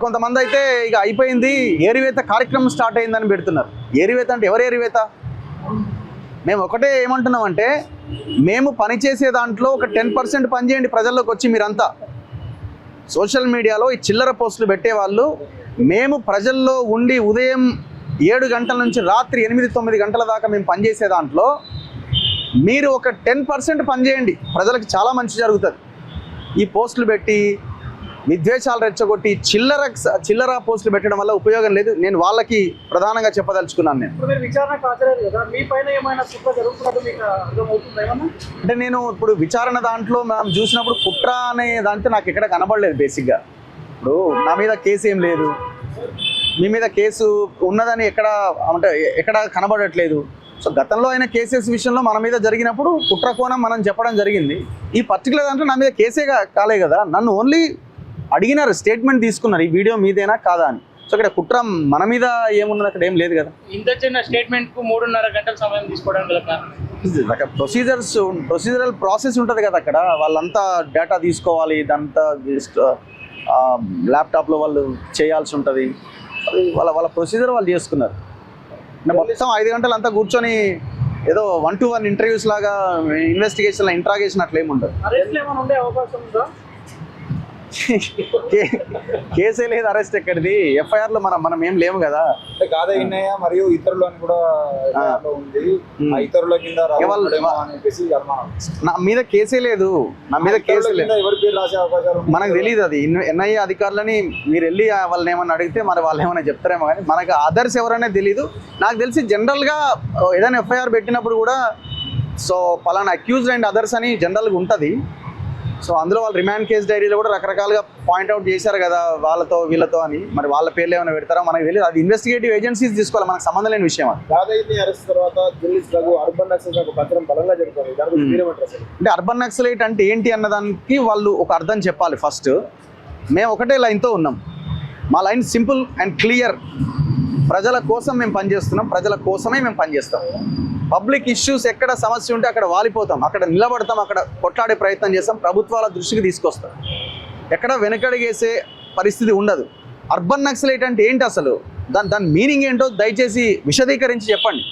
కొంతమంది అయితే ఇక అయిపోయింది, ఏరివేత కార్యక్రమం స్టార్ట్ అయిందని పెడుతున్నారు. ఏరివేత అంటే ఎవరు ఏరివేత? మేము ఒకటే ఏమంటున్నామంటే, మేము పనిచేసే దాంట్లో ఒక 10% పనిచేయండి ప్రజల్లోకి వచ్చి. మీరంతా సోషల్ మీడియాలో ఈ చిల్లర పోస్టులు పెట్టేవాళ్ళు, మేము ప్రజల్లో ఉండి ఉదయం 7 గంటల నుంచి రాత్రి 8-9 గంటల దాకా మేము పనిచేసే దాంట్లో మీరు ఒక 10% పనిచేయండి, ప్రజలకు చాలా మంచి జరుగుతుంది. ఈ పోస్టులు పెట్టి విద్వేషాలు రెచ్చగొట్టి చిల్లర పోస్టులు పెట్టడం వల్ల ఉపయోగం లేదు. నేను వాళ్ళకి ప్రధానంగా చెప్పదలుచుకున్నాను. అంటే నేను ఇప్పుడు విచారణ దాంట్లో మనం చూసినప్పుడు కుట్ర అనే దాంతో నాకు ఎక్కడ కనబడలేదు. బేసిక్గా ఇప్పుడు నా మీద కేసు ఏం లేదు, మీ మీద కేసు ఉన్నదని ఎక్కడ కనబడట్లేదు. సో గతంలో అయిన కేసెస్ విషయంలో మన మీద జరిగినప్పుడు కుట్ర కోణం మనం చెప్పడం జరిగింది. ఈ పర్టికులర్ దాంట్లో నా మీద కేసే కాలే కదా, నన్ను ఓన్లీ అడిగినారు, స్టేట్మెంట్ తీసుకున్నారు ఈ వీడియో మీదేనా కాదా అని. సో ఇక్కడ కుట్ర మన మీద ఏమున్నది, అక్కడ ఏం లేదు కదా. ఇంత చిన్న స్టేట్మెంట్ కు 3.5 గంటల సమయం తీసుకోవడానికి ప్రొసీజరల్ ప్రాసెస్ ఉంటుంది కదా అక్కడ. వాళ్ళంతా డేటా తీసుకోవాలి, ఇదంతా ల్యాప్టాప్లో వాళ్ళు చేయాల్సి ఉంటుంది. అది వాళ్ళ ప్రొసీజర్ వాళ్ళు చేసుకున్నారు. మొత్తం 5 గంటలు అంతా కూర్చొని ఏదో 1-to-1 ఇంటర్వ్యూస్ లాగా ఇన్వెస్టిగేషన్ ఇంట్రాగేషన్ అట్లా ఏముంటుంది. కేసే లేదు, అరెస్ట్ ఎక్కడిది, ఎఫ్ఐఆర్ లో మనం ఏం లేము కదా. కాదయ్య మరియు ఇతరులు అని కూడా ఉంది, ఇతరుల కింద నా మీద కేసే లేదు, నా మీద కేసు లేదు, ఎవరి పేరు రాసే అవకాశాలు మనకు తెలియదు. అది ఎన్ఐఏ అధికారులని మీరు వెళ్ళి వాళ్ళని ఏమన్నా అడిగితే మరి వాళ్ళు ఏమైనా చెప్తారేమో, కానీ మనకు అదర్స్ ఎవరైనా తెలియదు. నాకు తెలిసి జనరల్గా ఏదైనా ఎఫ్ఐఆర్ పెట్టినప్పుడు కూడా సో పలానా అక్యూజ్డ్ అండ్ అదర్స్ అని జనరల్గా ఉంటుంది. సో అందులో వాళ్ళు రిమాండ్ కేసు డైరీలో కూడా రకరకాలుగా పాయింట్అవుట్ చేశారు కదా, వాళ్ళతో వీళ్ళతో అని. మరి వాళ్ళ పేర్లు ఏమైనా పెడతారో మనకు తెలియదు. అది ఇన్వెస్టిగేటివ్ ఏజెన్సీస్ తీసుకోవాలి, మనకు సంబంధం లేని విషయం. అంటే అర్బన్ నక్సలైట్ అంటే ఏంటి అన్నదానికి వాళ్ళు ఒక అర్థం చెప్పాలి. ఫస్ట్ మేము ఒకటే లైన్తో ఉన్నాం, మా లైన్ సింపుల్ అండ్ క్లియర్. ప్రజల కోసం మేము పనిచేస్తున్నాం, ప్రజల కోసమే మేము పనిచేస్తాం. పబ్లిక్ ఇష్యూస్ ఎక్కడ సమస్య ఉంటే అక్కడ వాలిపోతాం, అక్కడ నిలబడతాం, అక్కడ కొట్లాడే ప్రయత్నం చేస్తాం, ప్రభుత్వాల దృష్టికి తీసుకొస్తాం. ఎక్కడ వెనకడిగేసే పరిస్థితి ఉండదు. అర్బన్ నక్సలైట్ అంటే ఏంటి అసలు, దాని మీనింగ్ ఏంటో దయచేసి విశదీకరించి చెప్పండి.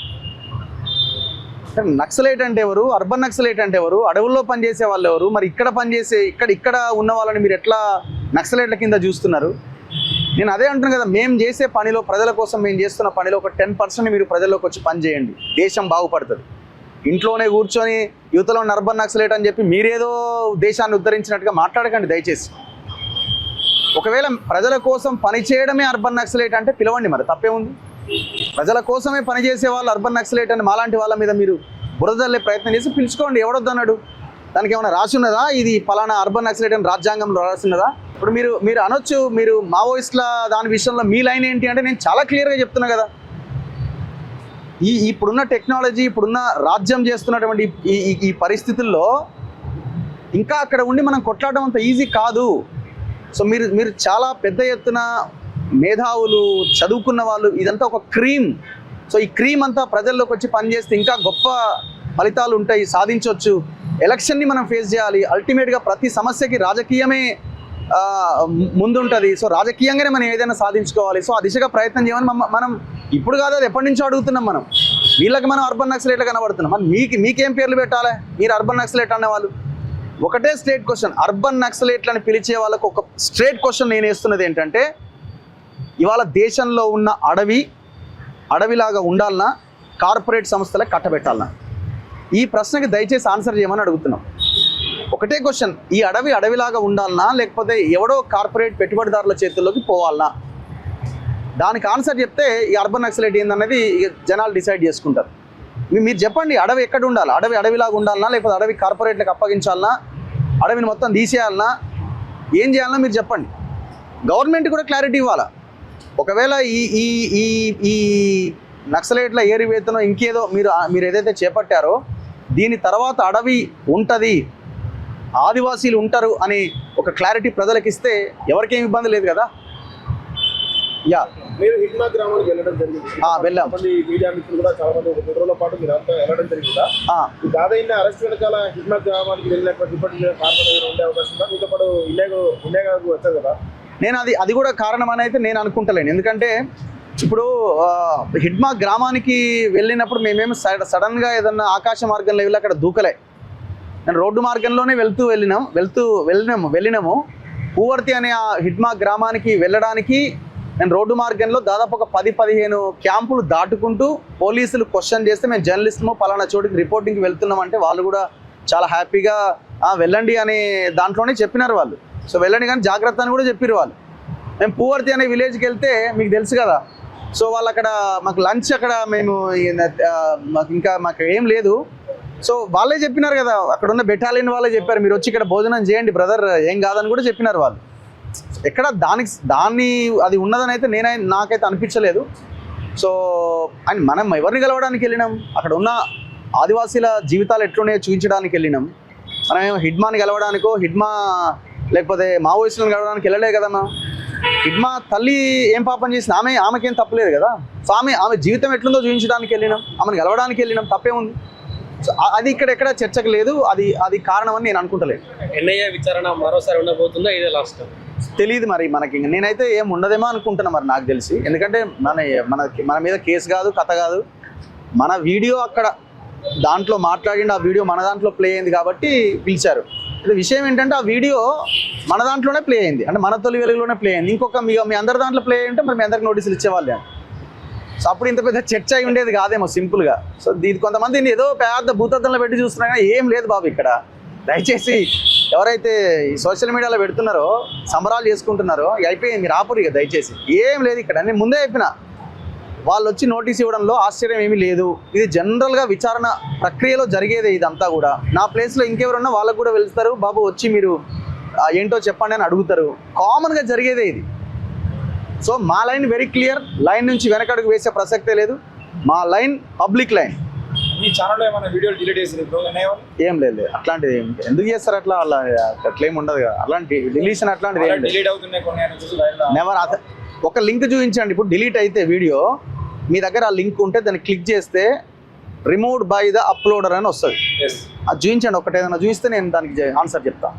నక్సలైట్ అంటే ఎవరు, అర్బన్ నక్సలైట్ అంటే ఎవరు, అడవుల్లో పనిచేసే వాళ్ళు ఎవరు, మరి ఇక్కడ పనిచేసే ఇక్కడ ఉన్న వాళ్ళని మీరు ఎట్లా నక్సలైట్ల కింద చూస్తున్నారు? నేను అదే అంటున్నాను కదా, మేము చేసే పనిలో, ప్రజల కోసం మేము చేస్తున్న పనిలో ఒక 10% మీరు ప్రజల్లోకి వచ్చి పని చేయండి, దేశం బాగుపడుతుంది. ఇంట్లోనే కూర్చొని యువతలో ఉన్న అర్బన్ నక్సలైట్ అని చెప్పి మీరేదో దేశాన్ని ఉద్ధరించినట్టుగా మాట్లాడకండి దయచేసి. ఒకవేళ ప్రజల కోసం పని చేయడమే అర్బన్ నక్సలైట్ అంటే పిలవండి, మరి తప్పే ఉంది. ప్రజల కోసమే పనిచేసే వాళ్ళు అర్బన్ నక్సలైట్ అని మాలాంటి వాళ్ళ మీద మీరు బురదల్లే ప్రయత్నం చేసి పిలుచుకోండి. ఎవడొద్దన్నాడు? దానికి ఏమైనా రాసి ఉన్నదా, ఇది పలానా అర్బన్ నక్సలైట్ అని రాజ్యాంగంలో రాసి ఉన్నదా? ఇప్పుడు మీరు అనొచ్చు, మీరు మావోయిస్టుల దాని విషయంలో మీ లైన్ ఏంటి అంటే, నేను చాలా క్లియర్గా చెప్తున్నా కదా, ఇప్పుడున్న టెక్నాలజీ, ఇప్పుడున్న రాజ్యం చేస్తున్నటువంటి ఈ పరిస్థితుల్లో ఇంకా అక్కడ ఉండి మనం కొట్లాడడం అంత ఈజీ కాదు. సో మీరు చాలా పెద్ద ఎత్తున మేధావులు, చదువుకున్న వాళ్ళు, ఇదంతా ఒక క్రీమ్. సో ఈ క్రీమ్ అంతా ప్రజల్లోకి వచ్చి పనిచేస్తే ఇంకా గొప్ప ఫలితాలు ఉంటాయి, సాధించవచ్చు. ఎలక్షన్ని మనం ఫేస్ చేయాలి. అల్టిమేట్గా ప్రతి సమస్యకి రాజకీయమే ముందుంటుంది. సో రాజకీయంగానే మనం ఏదైనా సాధించుకోవాలి. సో ఆ దిశగా ప్రయత్నం చేయమని మనం ఇప్పుడు కాదు, అది ఎప్పటి నుంచో అడుగుతున్నాం. మనం వీళ్ళకి మనం అర్బన్ నక్సలైట్లు కనబడుతున్నాం. మరి మీకేం పేర్లు పెట్టాలి? మీరు అర్బన్ నక్సలైట్ అనేవాళ్ళు ఒకటే స్ట్రేట్ క్వశ్చన్. అర్బన్ నక్సలైట్లని పిలిచే వాళ్ళకు ఒక స్ట్రేట్ క్వశ్చన్ నేను వేస్తున్నది ఏంటంటే, ఇవాళ దేశంలో ఉన్న అడవిలాగా ఉండాలన్నా, కార్పొరేట్ సంస్థలకు కట్టబెట్టాలన్నా? ఈ ప్రశ్నకి దయచేసి ఆన్సర్ చేయమని అడుగుతున్నాం. ఒకటే క్వశ్చన్, ఈ అడవిలాగా ఉండాలన్నా, లేకపోతే ఎవడో కార్పొరేట్ పెట్టుబడిదారుల చేతుల్లోకి పోవాలన్నా? దానికి ఆన్సర్ చెప్తే ఈ అర్బన్ నక్సలైట్ ఏందనేది జనాలు డిసైడ్ చేసుకుంటారు. మీరు చెప్పండి, అడవి ఎక్కడ ఉండాలి? అడవిలాగా ఉండాలన్నా, లేకపోతే అడవి కార్పొరేట్లకు అప్పగించాలన్నా, అడవిని మొత్తం తీసేయాలన్నా, ఏం చేయాలన్నా మీరు చెప్పండి. గవర్నమెంట్ కూడా క్లారిటీ ఇవ్వాలా. ఒకవేళ ఈ నక్సలైట్ల ఏరివేతనో ఇంకేదో మీరు ఏదైతే చేపట్టారో, దీని తర్వాత అడవి ఉంటుంది, ఆదివాసీలు ఉంటారు అని ఒక క్లారిటీ ప్రజలకు ఇస్తే ఎవరికేం ఇబ్బంది లేదు కదా. మీరు హిట్మా గ్రామానికి వెళ్ళడం జరిగింది. వెళ్ళాం. మీడియా మిత్రులు కూడా చాలా మంది 3 రోజుల పాటు మీరు అంతా వెళ్ళడం జరిగిందా? దాదాపు అరెస్ట్ వెనకాల హిట్మా గ్రామానికి వెళ్ళినటువంటి ఇప్పటికీ కారణం ఉండే అవకాశం ఉందా? మీతో పాటు ఇన్నేగాకు వచ్చారు కదా. నేను అది కూడా కారణం అని అయితే నేను అనుకుంటలేను. ఎందుకంటే ఇప్పుడు హిడ్మా గ్రామానికి వెళ్ళినప్పుడు మేమేమి సడన్గా ఏదన్నా ఆకాశ మార్గంలో వెళ్ళి అక్కడ దూకలే. నేను రోడ్డు మార్గంలోనే వెళ్ళినాము. పూవర్తి అనే ఆ హిడ్మా గ్రామానికి వెళ్ళడానికి నేను రోడ్డు మార్గంలో దాదాపు ఒక 10-15 క్యాంపులు దాటుకుంటూ పోలీసులు క్వశ్చన్ చేస్తే మేము జర్నలిస్టుము పలానా చోటుకి రిపోర్టింగ్కి వెళ్తున్నామంటే వాళ్ళు కూడా చాలా హ్యాపీగా వెళ్ళండి అనే దాంట్లోనే చెప్పినారు వాళ్ళు. సో వెళ్ళండి కానీ జాగ్రత్త అని కూడా చెప్పారు వాళ్ళు. మేము పూవర్తి అనే విలేజ్కి వెళ్తే మీకు తెలుసు కదా, సో వాళ్ళు అక్కడ మాకు లంచ్ అక్కడ మేము మాకు ఏం లేదు. సో వాళ్ళే చెప్పినారు కదా, అక్కడ ఉన్న బెటాలియన్ వాళ్ళే చెప్పారు మీరు వచ్చి ఇక్కడ భోజనం చేయండి బ్రదర్, ఏం కాదని కూడా చెప్పినారు వాళ్ళు. ఎక్కడ దాన్ని అది ఉన్నదని అయితే నాకైతే అనిపించలేదు. సో అండ్ మనం ఎవరిని కలవడానికి వెళ్ళినాం, అక్కడ ఉన్న ఆదివాసీల జీవితాలు ఎట్లున్నాయో చూపించడానికి వెళ్ళినాం. మనం హిడ్మాని కలవడానికో లేకపోతే మావోయిస్టులను కలవడానికి వెళ్ళలే కదమ్మా. హిడ్మా తల్లి ఏం పాపం చేసిన ఆమెకేం తప్పలేదు కదా. సో ఆమె జీవితం ఎట్లుందో చూపించడానికి వెళ్ళినాం, ఆమెను కలవడానికి వెళ్ళినాం, తప్పే ఉంది. సో అది ఎక్కడ చర్చకు లేదు, అది కారణం అని నేను అనుకుంటలేదు. ఎన్ఐఏ విచారణ మరోసారి ఉండబోతుందా, ఇదే లాస్ట్? తెలియదు మరి మనకి. నేనైతే ఏం ఉండదేమో అనుకుంటున్నా మరి నాకు తెలిసి. ఎందుకంటే మన మీద కేసు కాదు, కథ కాదు. మన వీడియో అక్కడ దాంట్లో మాట్లాడిండి, ఆ వీడియో మన దాంట్లో ప్లే అయింది కాబట్టి పిలిచారు. విషయం ఏంటంటే ఆ వీడియో మన దాంట్లోనే ప్లే అయింది, అంటే మన తొలి వెలుగులోనే ప్లే అయింది. ఇంకొక మీ అందరి దాంట్లో ప్లే అయ్యింటే మరి మీ అందరికి నోటీసులు ఇచ్చేవాళ్ళు. సో అప్పుడు ఇంత పెద్ద చర్చ అయి ఉండేది కాదేమో సింపుల్గా. సో ఇది కొంతమంది ఏదో పెద్ద భూతత్వంలో పెట్టి చూస్తున్నా, ఏం లేదు బాబు ఇక్కడ. దయచేసి ఎవరైతే ఈ సోషల్ మీడియాలో పెడుతున్నారో, సంబరాలు చేసుకుంటున్నారో అయిపోయింది, మీరు ఆపురు ఇక దయచేసి. ఏం లేదు ఇక్కడ. నేను ముందే చెప్పిన, వాళ్ళు వచ్చి నోటీస్ ఇవ్వడంలో ఆశ్చర్యం ఏమీ లేదు. ఇది జనరల్గా విచారణ ప్రక్రియలో జరిగేదే ఇదంతా కూడా. నా ప్లేస్లో ఇంకెవరున్నా వాళ్ళకు కూడా వెళ్తారు, బాబు వచ్చి మీరు ఏంటో చెప్పండి అని అడుగుతారు. కామన్గా జరిగేదే ఇది. సో మా లైన్ వెరీ క్లియర్, లైన్ నుంచి వెనకడుగు వేసే ప్రసక్తే లేదు. మా లైన్ పబ్లిక్ లైన్. మీ ఛానల్లో ఏమైనా వీడియోలు డిలీట్ చేసారు? ఏం లేదు, అట్లాంటిది ఎందుకు చేస్తారు అట్లా? అట్లేం ఉండదు కదా, అలాంటి డిలీషన్ అట్లాంటిది ఏం లేదు. నెవర్. ఒక లింక్ చూపించండి, ఇప్పుడు డిలీట్ అయితే వీడియో మీ దగ్గర ఆ లింక్ ఉంటే దాన్ని క్లిక్ చేస్తే రిమూవ్డ్ బై ద అప్లోడర్ అని వస్తుంది. అది చూపించండి, ఒకటి ఏదైనా చూపిస్తే నేను దానికి ఆన్సర్ చెప్తాను.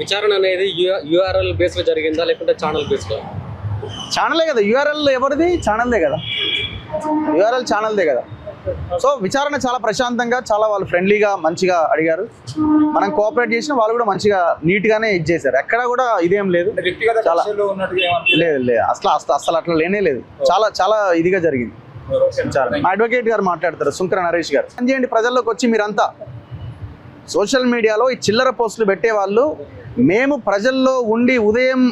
విచారణ అనేది యూఆర్ఎల్ బేస్లో జరిగిందా లేకుంటే ఛానల్ బేస్లో? ఛానలే కదా. యూఆర్ఎల్ ఎవరిది? ఛానల్దే కదా. యూఆర్ఎల్ ఛానల్దే కదా. సో విచారణ చాలా ప్రశాంతంగా, చాలా వాళ్ళు ఫ్రెండ్లీగా మంచిగా అడిగారు. మనం కోఆపరేట్ చేసిన వాళ్ళు కూడా మంచిగా నీట్గానే చేశారు. ఎక్కడ కూడా ఇదేం లేదు, చాలా లేదు అసలు అట్లా లేనే లేదు. చాలా ఇదిగా జరిగింది. మా అడ్వకేట్ గారు మాట్లాడతారు, సుంకర నరేష్ గారు. చేయండి ప్రజల్లోకి వచ్చి మీరంతా. సోషల్ మీడియాలో ఈ చిల్లర పోస్టులు పెట్టేవాళ్ళు, మేము ప్రజల్లో ఉండి ఉదయం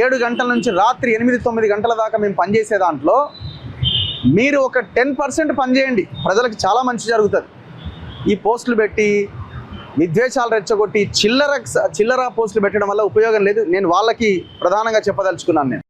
7 గంటల నుంచి రాత్రి 8-9 గంటల దాకా మేము పనిచేసే దాంట్లో మీరు ఒక 10% పనిచేయండి, ప్రజలకు చాలా మంచి జరుగుతుంది. ఈ పోస్టులు పెట్టి విద్వేషాలు రెచ్చగొట్టి చిల్లర పోస్టులు పెట్టడం వల్ల ఉపయోగం లేదు. నేను వాళ్ళకి ప్రధానంగా చెప్పదలుచుకున్నాను. నేను